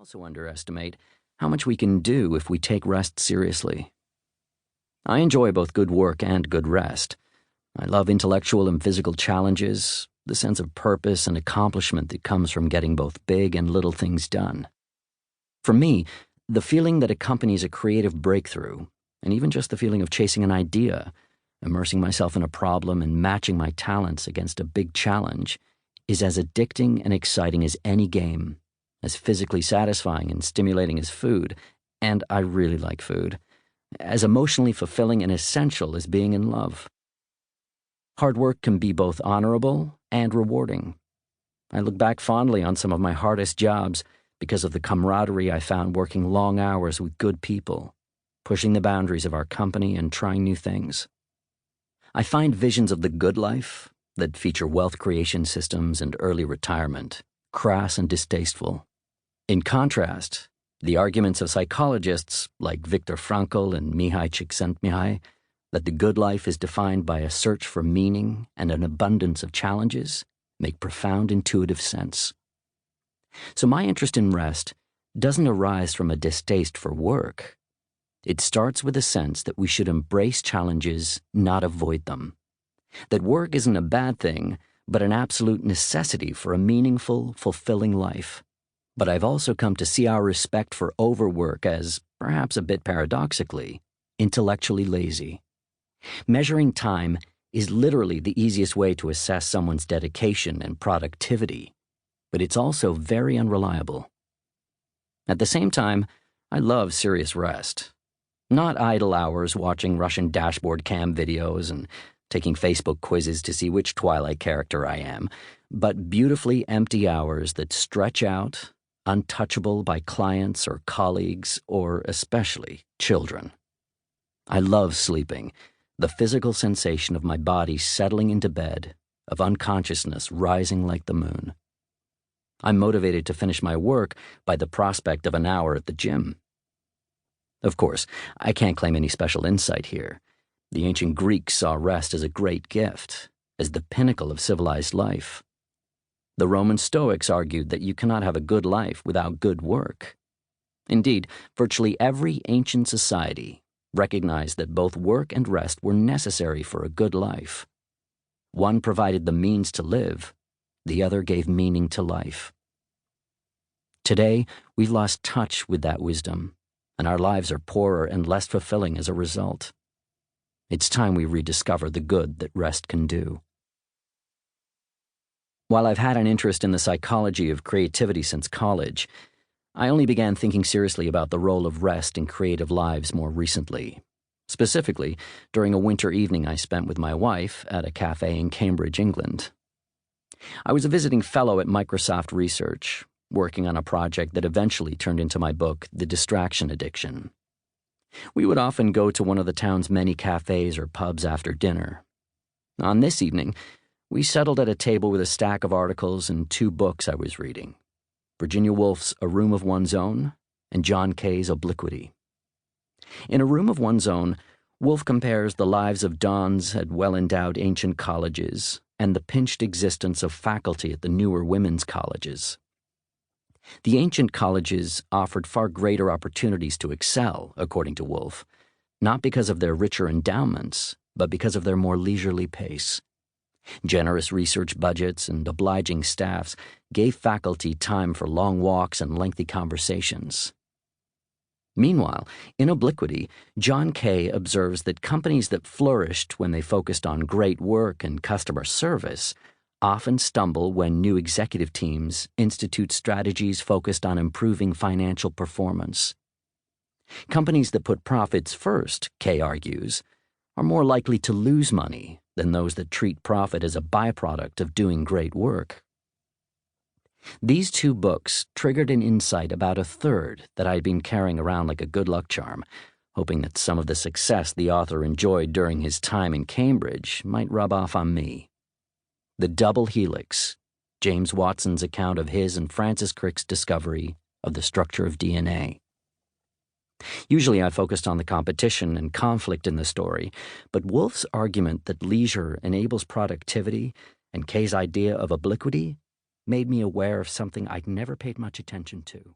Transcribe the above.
also underestimate how much we can do if we take rest seriously. I enjoy both good work and good rest. I love intellectual and physical challenges, the sense of purpose and accomplishment that comes from getting both big and little things done. For me, the feeling that accompanies a creative breakthrough, and even just the feeling of chasing an idea, immersing myself in a problem and matching my talents against a big challenge, is as addicting and exciting as any game, as physically satisfying and stimulating as food, and I really like food, as emotionally fulfilling and essential as being in love. Hard work can be both honorable and rewarding. I look back fondly on some of my hardest jobs because of the camaraderie I found working long hours with good people, pushing the boundaries of our company and trying new things. I find visions of the good life that feature wealth creation systems and early retirement crass and distasteful. In contrast, the arguments of psychologists like Viktor Frankl and Mihai Csikszentmihalyi that the good life is defined by a search for meaning and an abundance of challenges make profound intuitive sense. So my interest in rest doesn't arise from a distaste for work. It starts with a sense that we should embrace challenges, not avoid them. That work isn't a bad thing, but an absolute necessity for a meaningful, fulfilling life. But I've also come to see our respect for overwork as, perhaps a bit paradoxically, intellectually lazy. Measuring time is literally the easiest way to assess someone's dedication and productivity, but it's also very unreliable. At the same time, I love serious rest. Not idle hours watching Russian dashboard cam videos and taking Facebook quizzes to see which Twilight character I am, but beautifully empty hours that stretch out, untouchable by clients or colleagues or especially children. I love sleeping, the physical sensation of my body settling into bed, of unconsciousness rising like the moon. I'm motivated to finish my work by the prospect of an hour at the gym. Of course, I can't claim any special insight here. The ancient Greeks saw rest as a great gift, as the pinnacle of civilized life. The Roman Stoics argued that you cannot have a good life without good work. Indeed, virtually every ancient society recognized that both work and rest were necessary for a good life. One provided the means to live, the other gave meaning to life. Today, we've lost touch with that wisdom, and our lives are poorer and less fulfilling as a result. It's time we rediscover the good that rest can do. While I've had an interest in the psychology of creativity since college, I only began thinking seriously about the role of rest in creative lives more recently, specifically during a winter evening I spent with my wife at a cafe in Cambridge, England. I was a visiting fellow at Microsoft Research, working on a project that eventually turned into my book, The Distraction Addiction. We would often go to one of the town's many cafes or pubs after dinner. On this evening, we settled at a table with a stack of articles and two books I was reading, Virginia Woolf's A Room of One's Own and John Kay's Obliquity. In A Room of One's Own, Woolf compares the lives of dons at well-endowed ancient colleges and the pinched existence of faculty at the newer women's colleges. The ancient colleges offered far greater opportunities to excel, according to Woolf, not because of their richer endowments, but because of their more leisurely pace. Generous research budgets and obliging staffs gave faculty time for long walks and lengthy conversations. Meanwhile, in Obliquity, John Kay observes that companies that flourished when they focused on great work and customer service often stumble when new executive teams institute strategies focused on improving financial performance. Companies that put profits first, Kay argues, are more likely to lose money than those that treat profit as a byproduct of doing great work. These two books triggered an insight about a third that I'd been carrying around like a good luck charm, hoping that some of the success the author enjoyed during his time in Cambridge might rub off on me. The Double Helix, James Watson's account of his and Francis Crick's discovery of the structure of DNA. Usually I focused on the competition and conflict in the story, but Woolf's argument that leisure enables productivity and Kay's idea of obliquity made me aware of something I'd never paid much attention to.